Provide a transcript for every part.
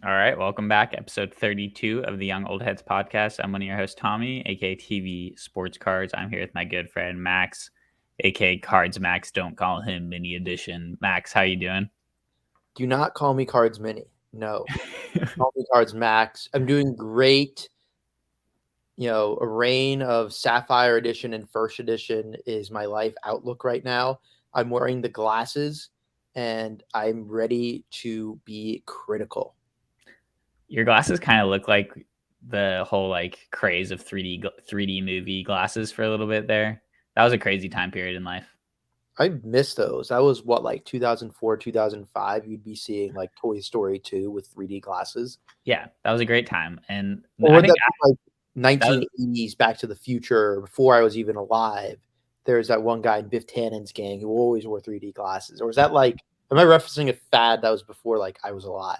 All right, welcome back. Episode 32 of the Young Old Heads podcast. I'm one of your hosts, Tommy, aka TV Sports Cards. I'm here with my good friend Max, aka Cards Max. Don't call him Mini Edition. Max, how you doing? Do not call me Cards Mini. No, call me Cards Max. I'm doing great. A reign of Sapphire Edition and First Edition is my life outlook right now. I'm wearing the glasses and I'm ready to be critical. Your glasses kind of look like the whole craze of 3D movie glasses for a little bit there. That was a crazy time period in life. I miss those. That was what, like 2004, 2005. You'd be seeing like Toy Story 2 with 3D glasses. Yeah, that was a great time, and Or I would think that be like that was 1980s Back to the Future before I was even alive? There's that one guy in Biff Tannen's gang who always wore 3D glasses. Or is that like, am I referencing a fad that was before like I was alive?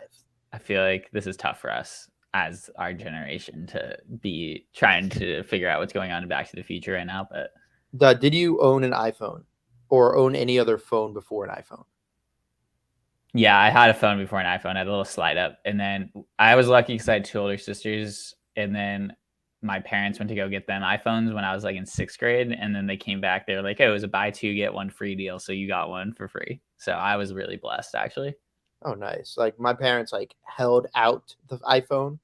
I feel like this is tough for us as our generation to be trying to figure out what's going on in Back to the Future right now. But Did you own an iPhone or own any other phone before an iPhone? yeah, I had a phone before an iPhone. I had a little slide up, and then I was lucky because I had two older sisters, and then my parents went to go get them iPhones when I was like in sixth grade, and then they came back. They were like, "Oh, it was a buy two get one free deal, so you got one for free." So I was really blessed, actually. Oh, nice. Like my parents like held out the iPhone,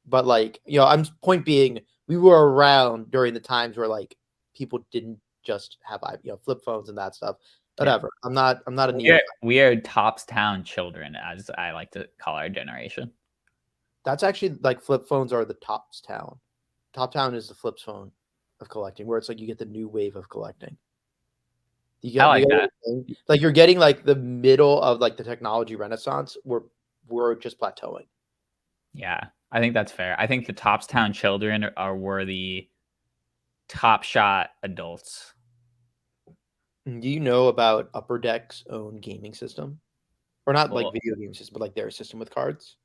but like, I'm point being, we were around during the times where like people didn't just have flip phones and that stuff. Yeah, Whatever. I'm not a we are neophyte. we are Tops Town children, as I like to call our generation. That's actually like flip phones are the tops town. Top town is the flips phone of collecting, where it's like you get the new wave of collecting. I You like get what that. I'm saying? Like you're getting like the middle of like the technology renaissance. We're just plateauing. Yeah, I think that's fair. I think the Tops Town children are were the top shot adults. Do you know about Upper Deck's own gaming system? Or not like Well, video game system, but like their system with cards?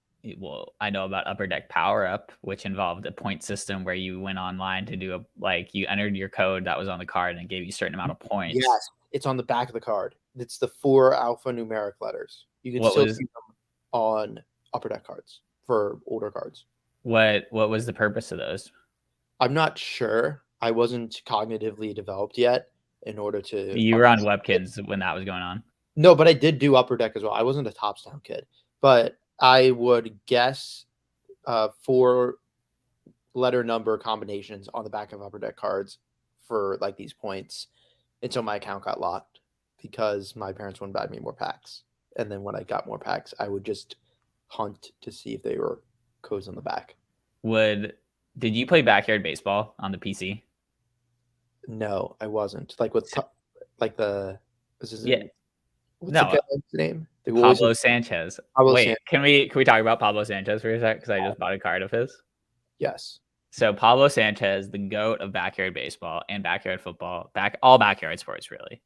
I know about Upper Deck Power Up, which involved a point system where you went online to do you entered your code that was on the card and it gave you a certain amount of points. Yes, it's on the back of the card. It's the 4 alphanumeric letters. You can What still was see them on Upper Deck cards for older cards. what was the purpose of those? I'm not sure. I wasn't cognitively developed yet in order to You were on understand it. Webkins when that was going on. No, but I did do Upper Deck as well. I wasn't a Tops Town kid, but I would guess 4 letter number combinations on the back of Upper Deck cards for like these points until my account got locked because my parents wouldn't buy me more packs. And then when I got more packs, I would just hunt to see if they were codes on the back. Would did you play backyard baseball on the PC? No, I wasn't. Like like the this is Yeah, what's the no, guy's name? They always Pablo Sanchez. Pablo Wait, San. can we talk about Pablo Sanchez for a sec? Because I just bought a card of his. Yes. So Pablo Sanchez, the goat of backyard baseball and backyard football, all backyard sports, really.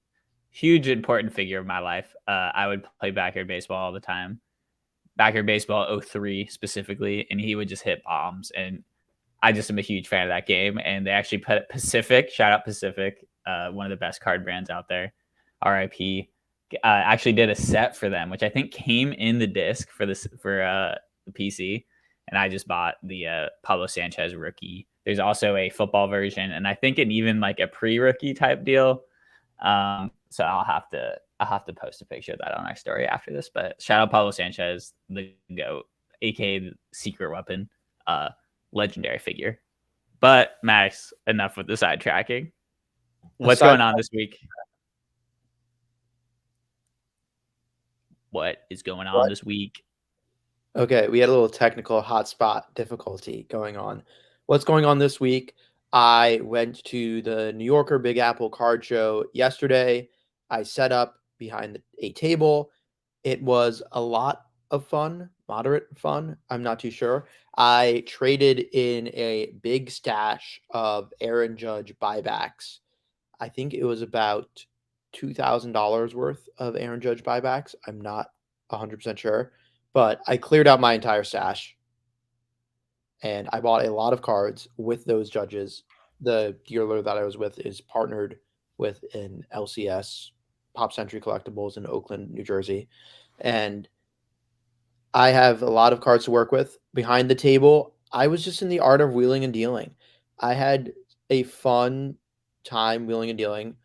Huge important figure of my life. I would play backyard baseball all the time. Backyard baseball 03 specifically, and he would just hit bombs. And I just am a huge fan of that game. And they actually put Pacific, shout out Pacific, one of the best card brands out there. RIP. Actually did a set for them, which I think came in the disc for the PC, and I just bought the Pablo Sanchez rookie. There's also a football version, and I think even like a pre-rookie type deal. So I'll have to post a picture of that on our story after this. But shout out Pablo Sanchez, the GOAT, aka the secret weapon, legendary figure. But Max, enough with the sidetracking. What's Aside going on this week? What is going on what? this week? Okay, we had a little technical hotspot difficulty going on. What's going on this week? I went to the New Yorker Big Apple card show yesterday. I set up behind a table. It was a lot of fun, moderate fun. I'm not too sure. I traded in a big stash of Aaron Judge buybacks. I think it was about $2,000 worth of Aaron Judge buybacks. I'm not 100% sure, but I cleared out my entire stash and I bought a lot of cards with those judges. The dealer that I was with is partnered with an LCS, Pop Century Collectibles in Oakland, New Jersey. And I have a lot of cards to work with. Behind the table, I was just in the art of wheeling and dealing. I had a fun time wheeling and dealing,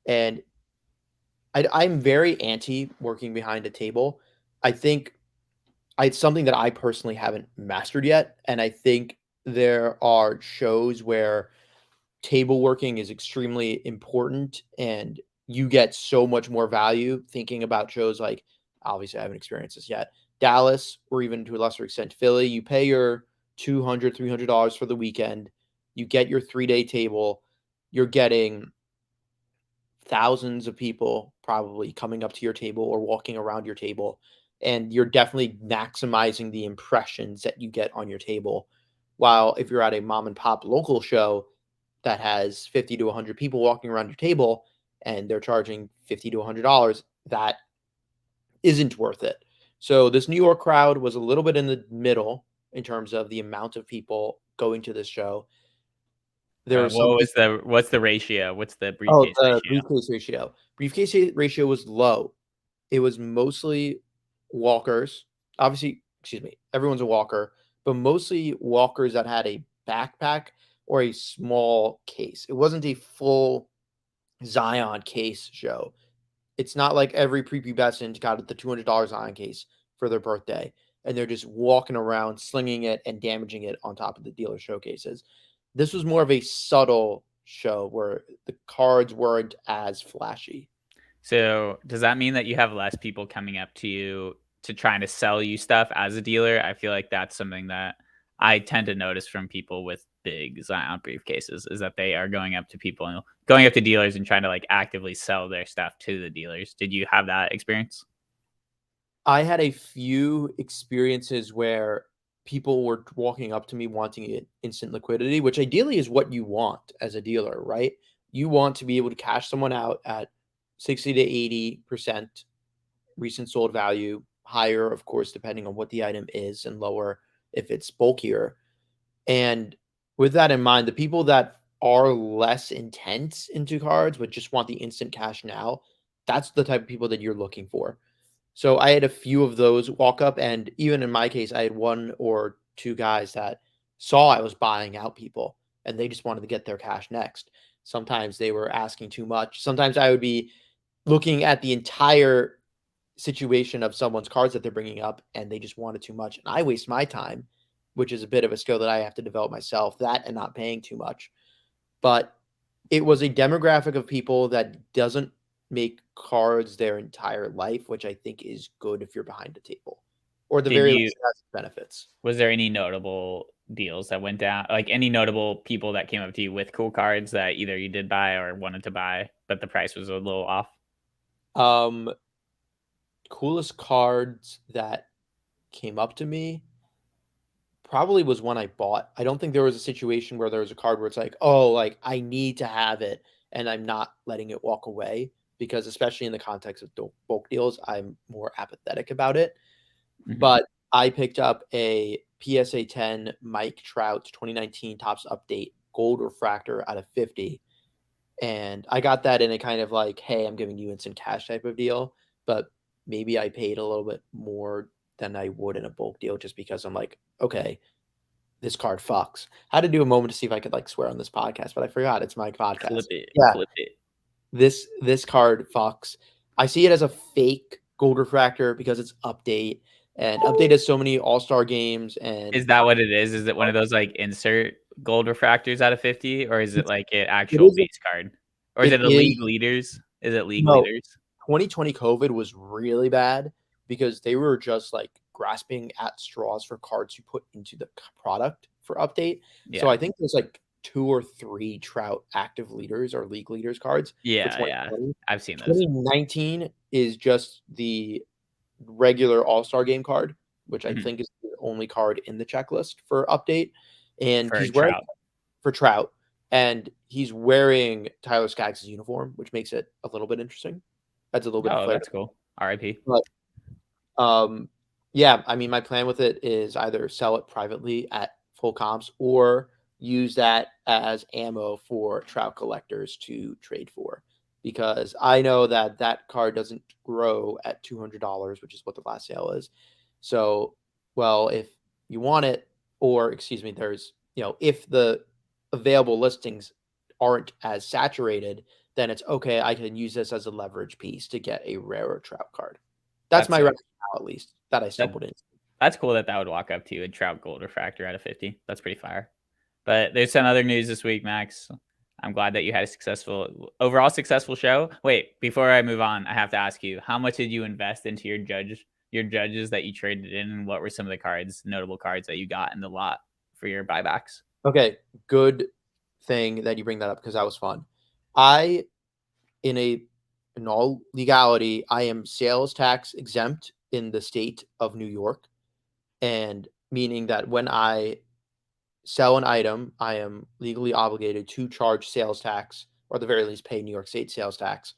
and I'm very anti working behind a table. I think it's something that I personally haven't mastered yet, and I think there are shows where table working is extremely important, and you get so much more value thinking about shows like, obviously, I haven't experienced this yet, Dallas, or even to a lesser extent, Philly. You pay your $200, $300 for the weekend. You get your 3-day table. You're getting thousands of people probably coming up to your table or walking around your table, and you're definitely maximizing the impressions that you get on your table. While if you're at a mom and pop local show that has 50 to 100 people walking around your table and they're charging 50 to $100, that isn't worth it. So this New York crowd was a little bit in the middle in terms of the amount of people going to this show. There were some What's the ratio? What's the Oh, briefcase the ratio? briefcase ratio. Briefcase ratio was low. It was mostly walkers. Obviously, excuse me, everyone's a walker, but mostly walkers that had a backpack or a small case. It wasn't a full Zion case show. It's not like every prepubescent got the $200 Zion case for their birthday, and they're just walking around slinging it and damaging it on top of the dealer showcases. This was more of a subtle show where the cards weren't as flashy. So does that mean that you have less people coming up to you to trying to sell you stuff as a dealer? I feel like that's something that I tend to notice from people with big Zion briefcases is that they are going up to people and going up to dealers and trying to like actively sell their stuff to the dealers. Did you have that experience? I had a few experiences where people were walking up to me wanting instant liquidity, which ideally is what you want as a dealer, right? You want to be able to cash someone out at 60 to 80% recent sold value, higher, of course, depending on what the item is, and lower if it's bulkier. And with that in mind, the people that are less intense into cards but just want the instant cash now, that's the type of people that you're looking for. So I had a few of those walk up, and even in my case, I had one or two guys that saw I was buying out people and they just wanted to get their cash next. Sometimes they were asking too much. Sometimes I would be looking at the entire situation of someone's cards that they're bringing up and they just wanted too much. And I waste my time, which is a bit of a skill that I have to develop myself, that and not paying too much. But it was a demographic of people that doesn't make cards their entire life, which I think is good if you're behind a table, or at the Did very you least, it has benefits. Was there any notable deals that went down? Like any notable people that came up to you with cool cards that either you did buy or wanted to buy, but the price was a little off? Um, Coolest cards that came up to me probably was one I bought. I don't think there was a situation where there was a card where it's like, oh, like I need to have it and I'm not letting it walk away, because especially in the context of bulk deals, I'm more apathetic about it. Mhm. But I picked up a PSA 10 Mike Trout 2019 Topps Update Gold Refractor out of 50. And I got that in a kind of like, hey, I'm giving you instant cash type of deal. But maybe I paid a little bit more than I would in a bulk deal just because I'm like, okay, this card fucks. I had to do a moment to see if I could like swear on this podcast, but I forgot it's my Clip podcast. it, Yeah, clip it. this card fucks. I see it as a fake gold refractor because it's update, and update has so many all-star games, and Is that what it is? Is it one of those like insert gold refractors out of 50, or is it it's, like an it actual is base card? Or is it it a is league leaders? Is it league no, leaders? 2020 COVID was really bad because they were just like grasping at straws for cards you put into the product for update. So Yeah. I think there's like 2 or 3 Trout active leaders or league leaders cards for Yeah, yeah. 2020. I've seen those. 2019 is just the regular All-Star game card, which I Mhm. think is the only card in the checklist for update. And For he's wearing Trout. for Trout, and he's wearing Tyler Skaggs' uniform, which makes it a little bit interesting. Adds a little bit of Oh, flair. that's cool. RIP. But um, yeah, I mean, my plan with it is either sell it privately at full comps or use that as ammo for Trout collectors to trade for. Because I know that that card doesn't grow at $200, which is what the last sale is. So, well, if you want it, or excuse me, there's, if the available listings aren't as saturated, then it's okay. I can use this as a leverage piece to get a rarer Trout card. That's That's my so rationale, at least, that I that stumbled into. that's cool that would walk up to you a Trout Gold Refractor out of 50. That's pretty fire. But there's some other news this week, Max. I'm glad that you had a overall successful show. Wait, before I move on, I have to ask you, how much did you invest into your judges that you traded in, and what were some of the notable cards that you got in the lot for your buybacks? Okay, good thing that you bring that up because that was fun. I, in a in all legality, I am sales tax exempt in the state of New York, and meaning that when I sell an item, I am legally obligated to charge sales tax, or at the very least pay New York State sales tax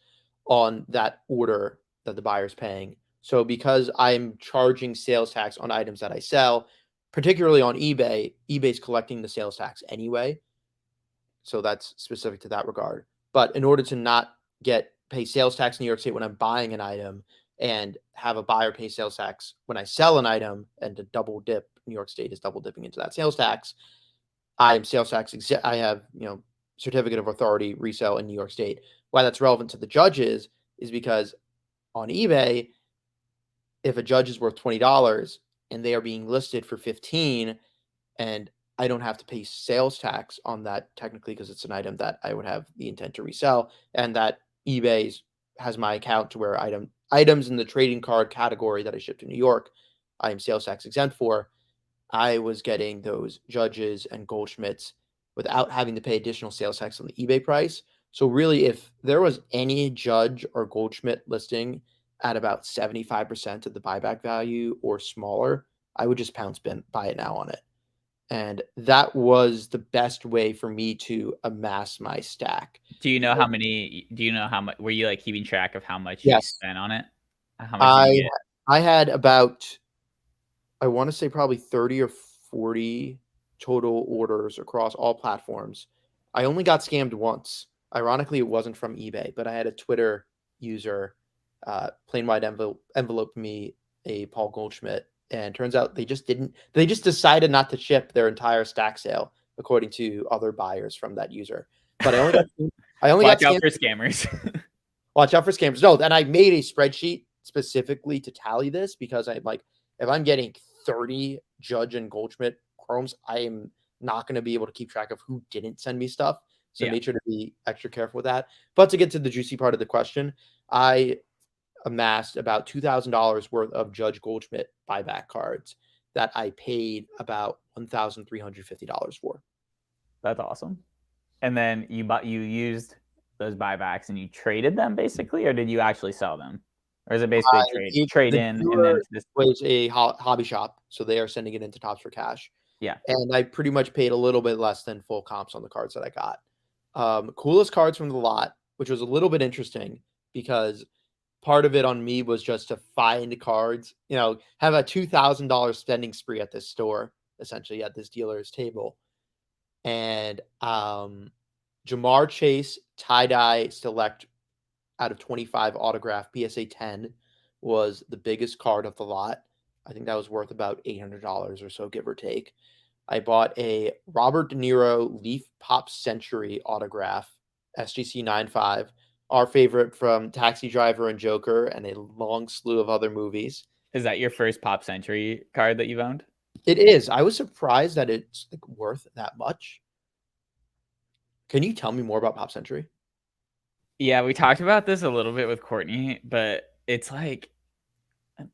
on that order that the buyer's paying. So because I'm charging sales tax on items that I sell, particularly on eBay, eBay's collecting the sales tax anyway. So that's specific to that regard. But in order to not pay sales tax in New York State when I'm buying an item and have a buyer pay sales tax when I sell an item, and to double dip, New York State is double dipping into that sales tax. I am sales tax exempt. I have, certificate of authority resale in New York State. Why that's relevant to the judges is because on eBay, if a judge is worth $20 and they are being listed for 15, and I don't have to pay sales tax on that technically because it's an item that I would have the intent to resell, and that eBay has my account to where items in the trading card category that I ship to New York, I am sales tax exempt for. I was getting those judges and Goldschmidts without having to pay additional sales tax on the eBay price. So really, if there was any judge or Goldschmidt listing at about 75% of the buyback value or smaller, I would just buy it now on it. And that was the best way for me to amass my stack. Do you know how much were you like keeping track of how much you Yes. spent on it? How much did you I get? I had about, I want to say, probably 30 or 40 total orders across all platforms. I only got scammed once. Ironically, it wasn't from eBay, but I had a Twitter user plain white envelope me a Paul Goldschmidt, and turns out they just decided not to ship their entire stack sale according to other buyers from that user. But I only got Watch out scammed. for scammers. Watch out for scams. No, and I made a spreadsheet specifically to tally this because I'm like, if I'm getting 30 Judge and Goldschmidt chromes, I am not going to be able to keep track of who didn't send me stuff. So I Yeah. made sure to be extra careful with that. But to get to the juicy part of the question, I amassed about $2,000 worth of Judge Goldschmidt buyback cards that I paid about $1,350 for. That's awesome. And then you used those buybacks and you traded them basically, or did you actually sell them? Or is it basically trade The in and then dealer just was a hobby shop, so they are sending it into Tops for Cash, yeah. and I pretty much paid a little bit less than full comps on the cards that I got. Coolest cards from the lot, which was a little bit interesting because part of it on me was just to find cards, have a $2,000 spending spree at this store, essentially at this dealer's table, and Jamar Chase tie-dye select out of 25 autograph PSA 10 was the biggest card of the lot. I think that was worth about $800 or so, give or take. I bought a Robert De Niro Leaf Pop Century autograph, SGC 95, our favorite from Taxi Driver and Joker, and a long slew of other movies. Is that your first Pop Century card that you've owned? It is. I was surprised that it's like worth that much. Can you tell me more about Pop Century? Yeah, we talked about this a little bit with Courtney, but it's like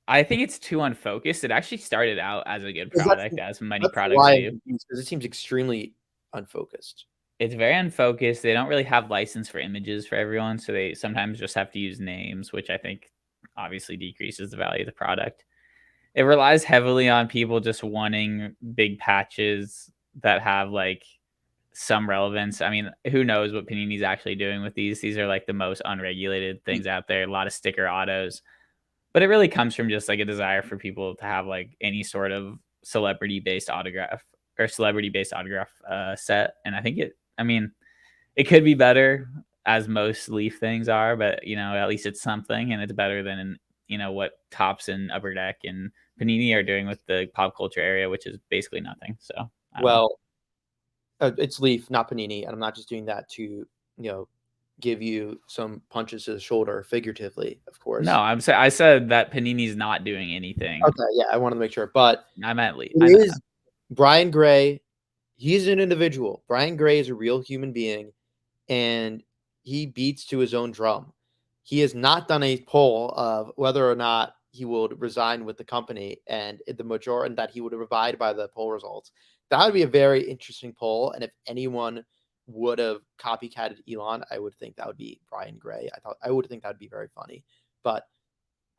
I think it's too unfocused. It actually started out as a good 'Cause product, as many that's products why I'm do. confused, because it seems extremely unfocused. It's very unfocused. They don't really have license for images for everyone, so they sometimes just have to use names, which I think obviously decreases the value of the product. It relies heavily on people just wanting big patches that have like some relevance. I mean, who knows what Panini's actually doing with these? These are like the most unregulated things out there. A lot of sticker autos, but it really comes from just like a desire for people to have like any sort of celebrity based autograph set. And I think I mean, it could be better as most Leaf things are, but at least it's something, and it's better than what Tops and Upper Deck and Panini are doing with the pop culture area, which is basically nothing. So I don't know. Well, it's Leaf, not Panini, and I'm not just doing that to, give you some punches to the shoulder, figuratively, of No, course. I said that Panini's not doing anything. Okay, yeah, I wanted to make sure, but I meant Lee. it I know is Brian Gray. He's an individual. Brian Gray is a real human being, and he beats to his own drum. He has not done a poll of whether or not he would resign with the company, and the majority, and that he would abide by the poll results. That would be a very interesting poll, and if anyone would have copycatted Elon, I would think that would be Brian Gray. I would think that would be very funny. But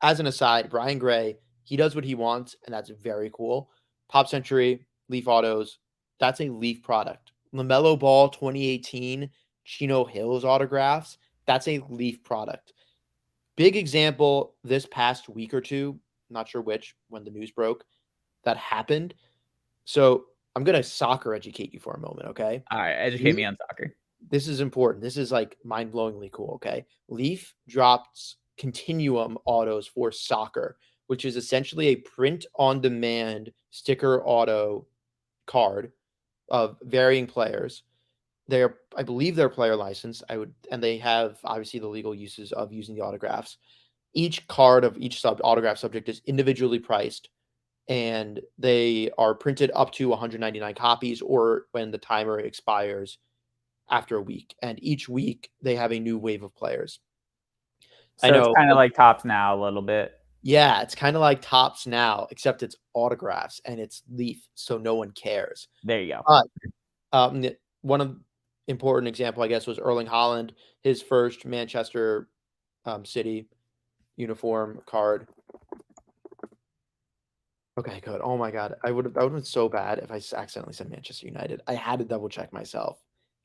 as an aside, Brian Gray, he does what he wants, and that's very cool. Pop Century, Leaf Autos, that's a Leaf product. LaMelo Ball 2018, Chino Hills autographs, that's a Leaf product. Big example this past week or two, not sure which, when the news broke, that happened. So I'm going to soccer educate you for a moment, okay? All right, educate me on soccer. This is important. This is like mind-blowingly cool, okay? Leaf drops Continuum autos for soccer, which is essentially a print-on-demand sticker auto card of varying players. I believe they're player licensed. And they have obviously the legal uses of using the autographs. Each card of each autograph subject is individually priced, and they are printed up to 199 copies, or when the timer expires after a week. And each week they have a new wave of players. I So it's know. kind of like Tops now a little bit. Yeah, it's kind of like Tops now, except it's autographs and it's Leaf, so no one cares. There you go. But one of important example, I guess, was Erling Haaland, his first Manchester City uniform card. Okay, good. Oh my God, that would have been so bad if I accidentally said Manchester United. I had to double check myself.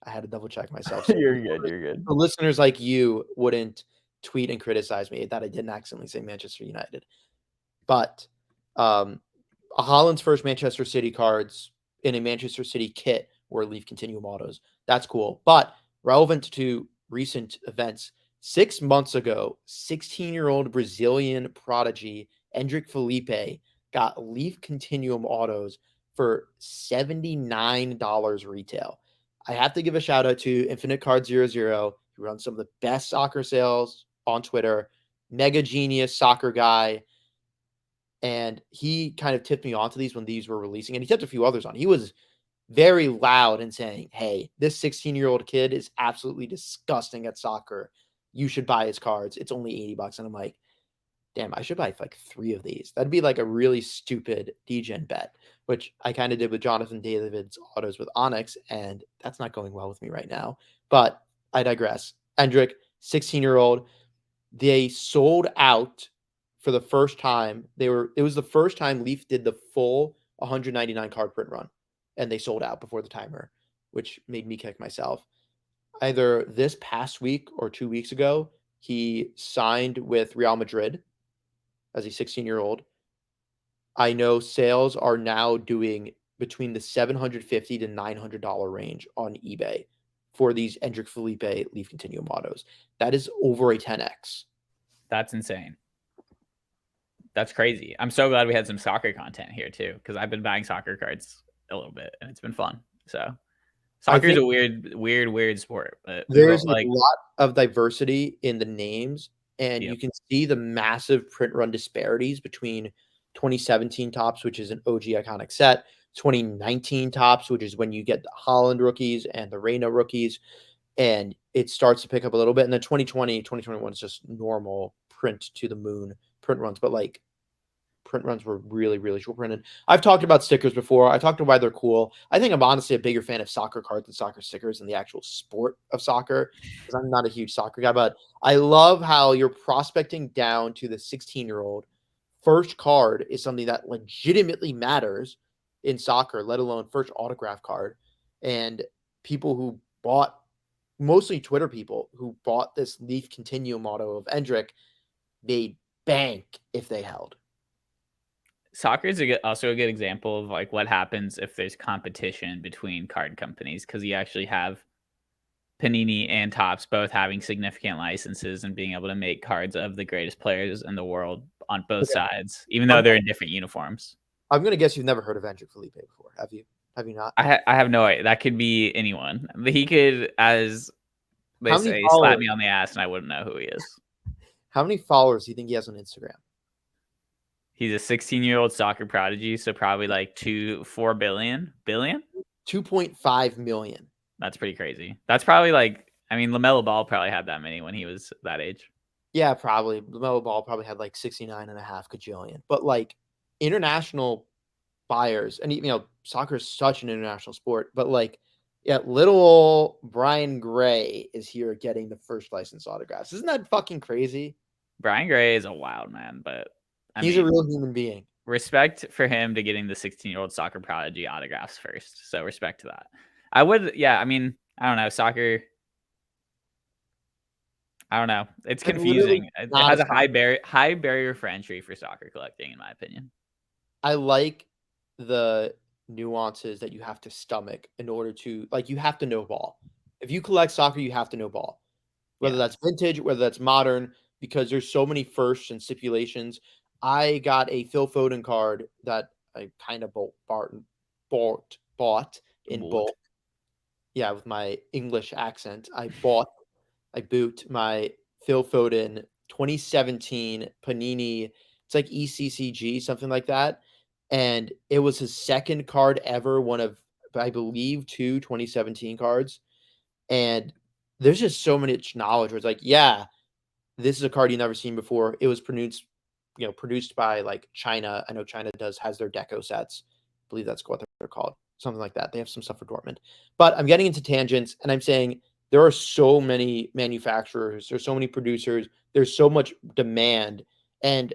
So You're good. You're good. the listeners like you wouldn't tweet and criticize me that I didn't accidentally say Manchester United. But Holland's first Manchester City cards in a Manchester City kit were Leaf Continuum autos. That's cool. But relevant to recent events, 6 months ago, 16-year-old Brazilian prodigy Endrick Felipe got Leaf Continuum autos for $79 retail. I have to give a shout out to Infinite Card 00, who runs some of the best soccer sales on Twitter. Mega genius soccer guy. And he kind of tipped me onto these when these were releasing, and he tipped a few others on. He was very loud in saying, hey, this 16-year-old kid is absolutely disgusting at soccer. You should buy his cards. It's only $80. And I'm like, damn, I should buy like 3 of these. That'd be like a really stupid degen bet, which I kind of did with Jonathan David's autos with Onyx, and that's not going well with me right now. But I digress. Endrick, 16-year-old, they sold out for the first time. It was the first time Leaf did the full 199 card print run, and they sold out before the timer, which made me kick myself. Either this past week or 2 weeks ago, he signed with Real Madrid as a 16-year-old. I know sales are now doing between the $750 to $900 range on eBay for these Endrick Felipe Leaf Continuum autos. That is over a 10x. That's insane. That's crazy. I'm so glad we had some soccer content here too, because I've been buying soccer cards a little bit, and it's been fun. So I soccer is think a weird sport, but we've there's a like, lot of diversity in the names, and yep. you can see the massive print run disparities between 2017 Tops, which is an OG iconic set, 2019 Tops, which is when you get the Holland rookies and the Reina rookies, and it starts to pick up a little bit. And then 2020, 2021 is just normal print to the moon print runs, but like print runs were really, really short printed. I've talked about stickers before. I talked about why they're cool. I think I'm honestly a bigger fan of soccer cards and soccer stickers than the actual sport of soccer, because I'm not a huge soccer guy. But I love how you're prospecting down to the 16-year-old. First card is something that legitimately matters in soccer, let alone first autograph card. And people who bought, mostly Twitter people who bought this Leaf Continuum auto of Endrick, made bank if they held. Soccer is also a good example of like what happens if there's competition between card companies, because you actually have Panini and Topps both having significant licenses and being able to make cards of the greatest players in the world on both Okay. sides, even though I'm they're in different uniforms. I'm gonna guess you've never heard of Andrew Felipe before, have you? Have you not? I have no idea. That could be anyone. He could, as they How many say, slap followers me on the ass and I wouldn't know who he is. how many followers do you think he has on Instagram? He's a 16-year-old soccer prodigy, so probably like 4 billion. 2.5 million. That's pretty crazy. That's probably like, I mean, LaMelo Ball probably had that many when he was that age. Yeah, probably. LaMelo Ball probably had like 69.5 gajillion. But like international buyers, and soccer is such an international sport, but like, yeah, little old Brian Gray is here getting the first license autographs. Isn't that fucking crazy? Brian Gray is a wild man, but I He's a mean, real human being. respect for him to getting the 16-year-old soccer prodigy autographs first. So respect to that. I would, yeah. I mean, I don't know. Soccer, I don't know. It's I'm literally confusing. It not a has a soccer. high barrier for entry for soccer collecting, in my opinion. I like the nuances that you have to stomach in order to like you have to know ball. If you collect soccer, you have to know ball. Whether Yeah, that's vintage, whether that's modern, because there's so many firsts and stipulations. I got a Phil Foden card that I kind of bought in boot. bulk. Yeah, with my English accent. I boot my Phil Foden 2017 Panini. It's like ECCG, something like that. And it was his second card ever, one of, I believe, two 2017 cards. And there's just so much knowledge where it's like, yeah, this is a card you've never seen before. It was produced by like China. I know China has their deco sets. I believe that's what they're called. Something like that. They have some stuff for Dortmund. But I'm getting into tangents and I'm saying there are so many manufacturers, there's so many producers, there's so much demand, and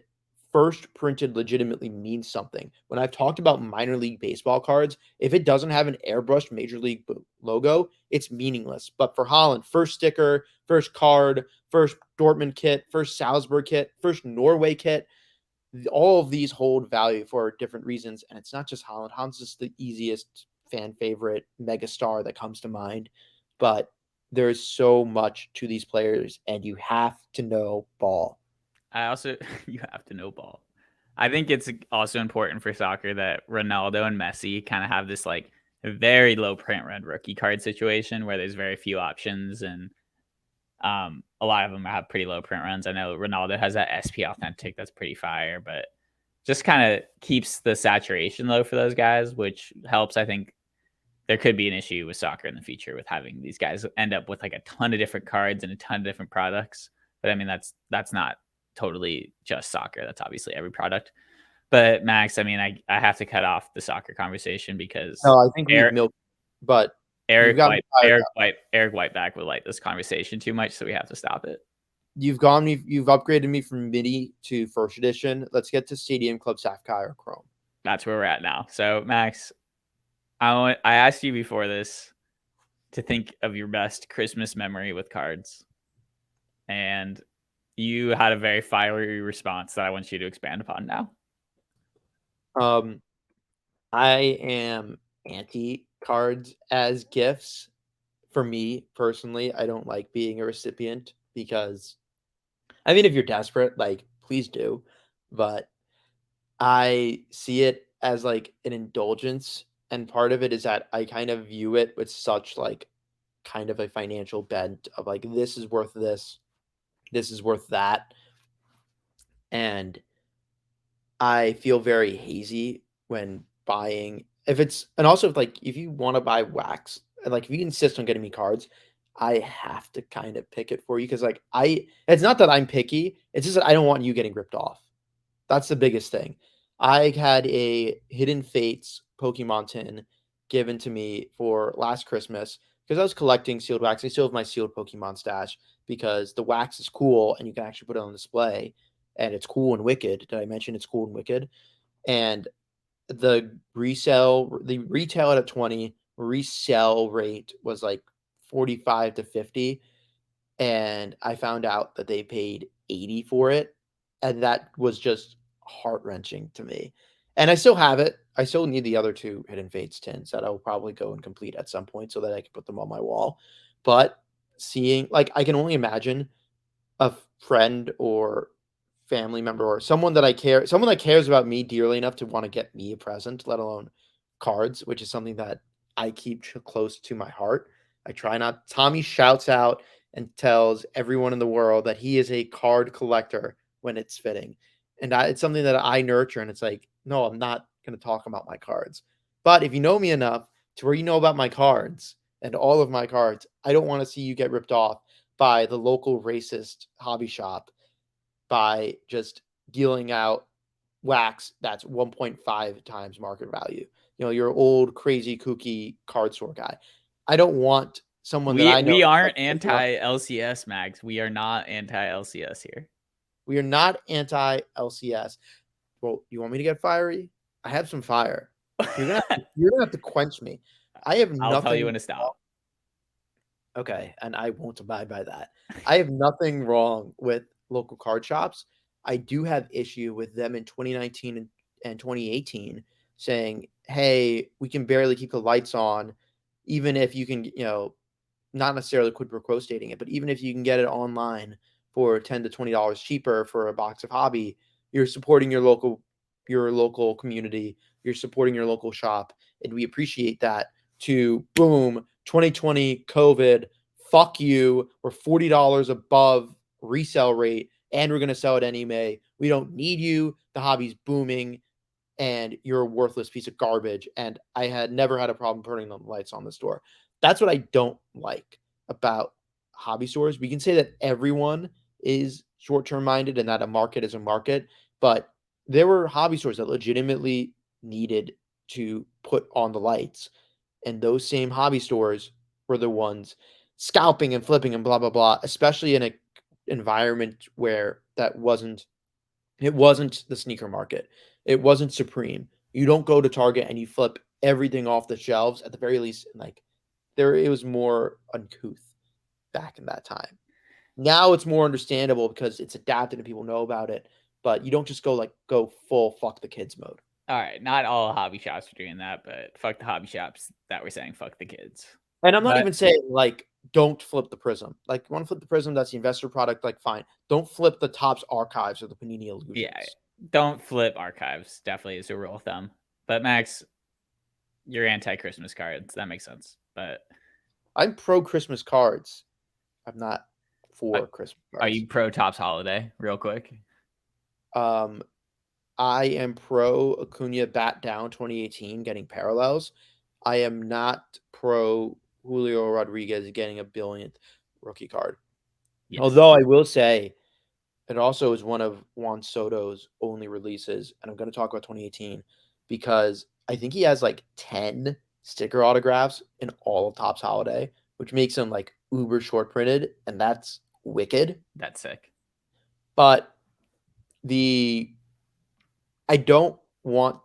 first printed legitimately means something. When I've talked about minor league baseball cards, if it doesn't have an airbrushed major league logo, it's meaningless. But for Holland, first sticker, first card, first Dortmund kit, first Salzburg kit, first Norway kit, all of these hold value for different reasons. And it's not just Holland. Holland's just the easiest fan favorite megastar that comes to mind. But there's so much to these players, and you have to know ball. I also you have to know ball. I think it's also important for soccer that Ronaldo and Messi kind of have this like very low print run rookie card situation where there's very few options and a lot of them have pretty low print runs. I know Ronaldo has that SP Authentic that's pretty fire, but just kind of keeps the saturation low for those guys, which helps. I think there could be an issue with soccer in the future with having these guys end up with like a ton of different cards and a ton of different products. But I mean, that's not totally just soccer. That's obviously every product. But Max, I mean, I have to cut off the soccer conversation because No, I think we've Eric milked, but you've got me fired up. Eric Whiteback would like this conversation too much, so we have to stop it. You've upgraded me from MIDI to first edition. Let's get to Stadium Club Sapphire Chrome. That's where we're at now. So Max, I asked you before this to think of your best Christmas memory with cards, and you had a very fiery response that I want you to expand upon now. Um, I am anti cards as gifts. For me personally, I don't like being a recipient because I mean, if you're desperate, like please do, but I see it as like an indulgence, and part of it is that I kind of view it with such like kind of a financial bent of like this is worth that, and I feel very hazy when buying if it's and also like if you want to buy wax, like if you insist on getting me cards, I have to kind of pick it for you because like it's not that I'm picky, it's just that I don't want you getting ripped off. That's the biggest thing. I had a Hidden Fates Pokemon tin given to me for last Christmas because I was collecting sealed wax. I still have my sealed Pokemon stash because the wax is cool and you can actually put it on display and it's cool and wicked. Did I mention it's cool and wicked? And the retail at 20, resell rate was like 45 to 50. And I found out that they paid 80 for it. And that was just heart wrenching to me. And I still have it. I still need the other two Hidden Fates tins that I will probably go and complete at some point so that I can put them on my wall. But seeing, like, I can only imagine a friend or family member or someone that cares about me dearly enough to want to get me a present, let alone cards, which is something that I keep close to my heart. I try not. Tommy shouts out and tells everyone in the world that he is a card collector when it's fitting, and it's something that I nurture. And it's like, no, I'm not going to talk about my cards. But if you know me enough to where you know about my cards and all of my cards, I don't want to see you get ripped off by the local racist hobby shop by just dealing out wax that's 1.5 times market value. Your old crazy kooky card store guy. I don't want someone that I know. We aren't anti LCS, Max. We are not anti LCS here. We are not anti LCS. Well, you want me to get fiery? I have some fire. You're gonna have to quench me. I have nothing. I'll tell you when to stop. Okay, and I won't abide by that. I have nothing wrong with local card shops. I do have issue with them in 2019 and 2018 saying, "Hey, we can barely keep the lights on, even if you can, not necessarily quid pro quo stating it, but even if you can get it online for $10 to $20 cheaper for a box of hobby, you're supporting your local community, you're supporting your local shop, and we appreciate that." To boom, 2020 COVID, fuck you, we're $40 above resale rate, and we're gonna sell it anyway. We don't need you. The hobby's booming, and you're a worthless piece of garbage. And I had never had a problem turning the lights on the store. That's what I don't like about hobby stores. We can say that everyone is short-term minded and that a market is a market, but there were hobby stores that legitimately needed to put on the lights. And those same hobby stores were the ones scalping and flipping and blah, blah, blah, especially in a environment where it wasn't the sneaker market. It wasn't Supreme. You don't go to Target and you flip everything off the shelves at the very least. Like it was more uncouth back in that time. Now it's more understandable because it's adapted and people know about it. But you don't just go full fuck the kids mode. All right, not all hobby shops are doing that, but fuck the hobby shops that were saying fuck the kids. And I'm not even saying don't flip the Prism. Like, you want to flip the Prism, that's the investor product, fine. Don't flip the Topps Archives or the Panini Illusions. Yeah, don't flip Archives. Definitely is a rule of thumb. But Max, you're anti-Christmas cards. That makes sense. But I'm pro Christmas cards. I'm not for Christmas cards. Are you pro Topps Holiday? Real quick. I am pro Acuna bat down 2018 getting parallels. I am not pro Julio Rodriguez getting a billionth rookie card. Yes. Although I will say it also is one of Juan Soto's only releases, and I'm going to talk about 2018 because I think he has 10 sticker autographs in all of Topps Holiday, which makes him uber short printed, and that's wicked. That's sick. But I don't want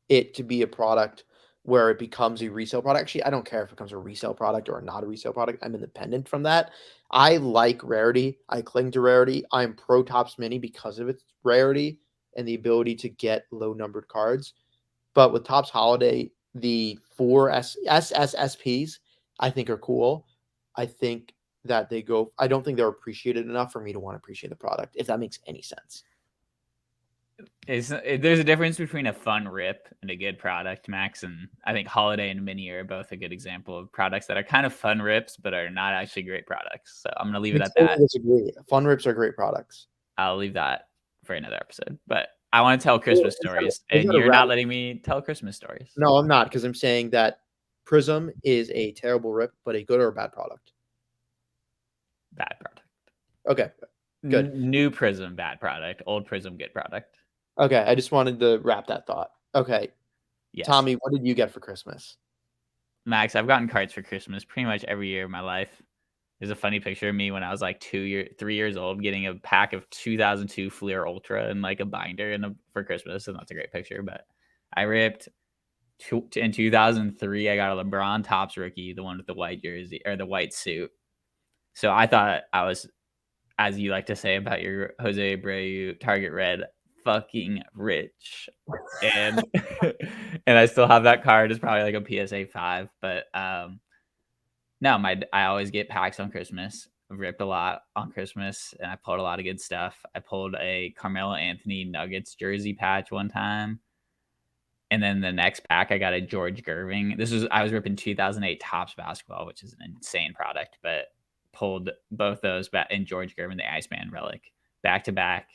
it to be a product where it becomes a resale product. Actually, I don't care if it becomes a resale product or not a resale product. I'm independent from that. I like rarity. I cling to rarity. I'm pro Topps Mini because of its rarity and the ability to get low-numbered cards. But with Topps Holiday, the 4 SSSPs, I think are cool. I think that I don't think they're appreciated enough for me to want to appreciate the product, if that makes any sense. There's a difference between a fun rip and a good product, Max, and I think Holiday and Mini are both a good example of products that are kind of fun rips but are not actually great products. So I'm going to leave it at that. Disagree. Fun rips are great products. I'll leave that for another episode. But I want to tell Christmas stories, and you're not letting me tell Christmas stories. No, I'm not, because I'm saying that Prism is a terrible rip, but a good or a bad product? Bad product. Okay, good. New Prism, bad product. Old Prism, good product. Okay, I just wanted to wrap that thought. Okay. Yes. Tommy, what did you get for Christmas? Max, I've gotten cards for Christmas pretty much every year of my life. There's a funny picture of me when I was 3 years old getting a pack of 2002 Fleer Ultra and a binder for Christmas, and that's a great picture. But I ripped in 2003. I got a LeBron Topps rookie, the one with the white jersey or the white suit. So I thought I was, as you like to say about your Jose Abreu Target Red, fucking rich. And and I still have that card. It's probably a PSA 5, but no, I always get packs on Christmas. ripped a lot on Christmas, and I pulled a lot of good stuff. I pulled a Carmelo Anthony Nuggets jersey patch one time. And then the next pack, I got a George Gerving. I was ripping 2008 Topps basketball, which is an insane product, but pulled both those back in George Gervin, the Iceman relic, back to back.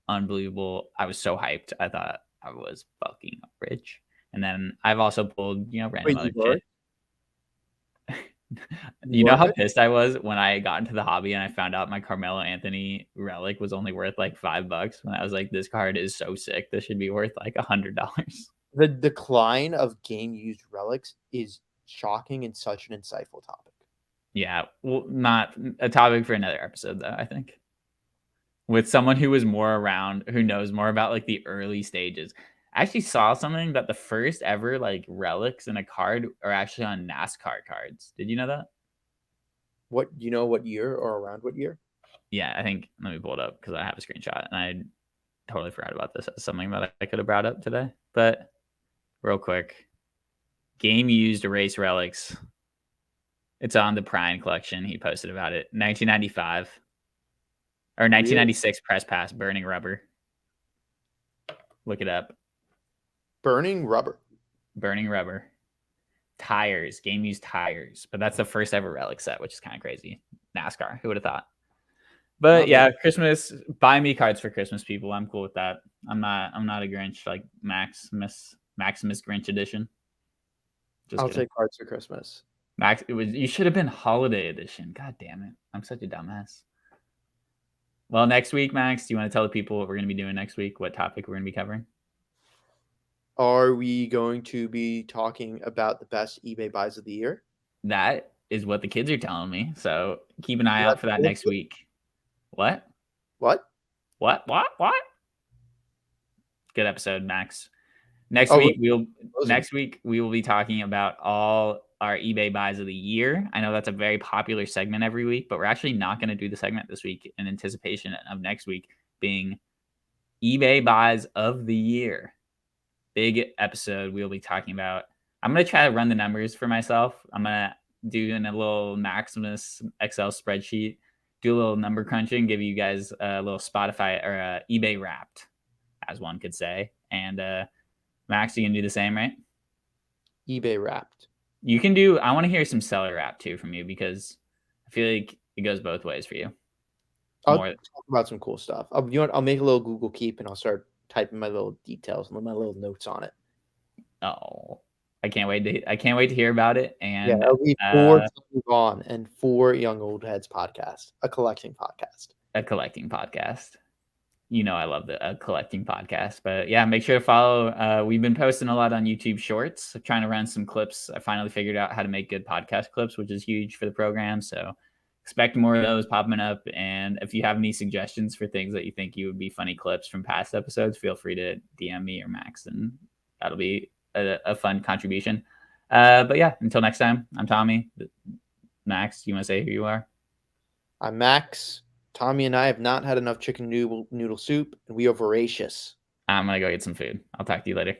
Unbelievable. I was so hyped. I thought I was fucking rich. And then I've also pulled, random Wait, you other were? shit. You You know were how rich? pissed I was when I got into the hobby and I found out my Carmelo Anthony relic was only worth like $5 when I was like, this card is so sick. This should be worth like $100. The decline of game-used relics is shocking and such an insightful topic. Yeah, well, not a topic for another episode, though, I think. With someone who was more around, who knows more about like the early stages. I actually saw something that the first ever like relics in a card are actually on NASCAR cards. Did you know that? What what year or around what year? Yeah, I think let me pull it up because I have a screenshot and I totally forgot about this as something that I could have brought up today. But real quick, game used erase relics. It's on the Prime collection. He posted about it. 1995 or Really? 1996 press pass burning rubber. Look it up. Burning rubber. Burning rubber. Tires, game used tires. But that's the first ever relic set, which is kind of crazy. NASCAR. Who would have thought? But Not me. yeah, Christmas. Buy me cards for Christmas, people. I'm cool with that. I'm not a Grinch like Maximus Grinch edition. Just I'll kidding. take cards for Christmas. You should have been holiday edition. God damn it. I'm such a dumbass. Well, next week, Max, do you want to tell the people what we're going to be doing next week? What topic we're going to be covering? Are we going to be talking about the best eBay buys of the year? That is what the kids are telling me. So keep an eye Is out for that that next week. What? what? What? Good episode, Max. Next Oh, week closing. we will be talking about all our eBay buys of the year. I know that's a very popular segment every week, but we're actually not going to do the segment this week in anticipation of next week being eBay buys of the year. Big episode. We'll be talking about. I'm going to try to run the numbers for myself. I'm going to do in a little Maximus Excel spreadsheet, do a little number crunching, give you guys a little Spotify or eBay Wrapped, as one could say. And Max, you can do the same, right? eBay Wrapped. You can do. I want to hear some seller rap too from you because I feel like it goes both ways for you. I'll More. talk about some cool stuff. I'll make a little Google Keep and I'll start typing my little details and my little notes on it. Oh, I can't wait to hear about it. Yeah, And it'll be for Move On and for Young Old Heads podcast, a collecting podcast. A collecting podcast. I love the collecting podcast. But yeah, make sure to follow. We've been posting a lot on YouTube Shorts, trying to run some clips. I finally figured out how to make good podcast clips, which is huge for the program. So expect more of those popping up. And if you have any suggestions for things that you think you would be funny clips from past episodes, feel free to DM me or Max, and that'll be a fun contribution. But yeah, until next time, I'm Tommy. Max, you want to say who you are? I'm Max. Tommy and I have not had enough chicken noodle soup, and we are voracious. I'm going to go get some food. I'll talk to you later.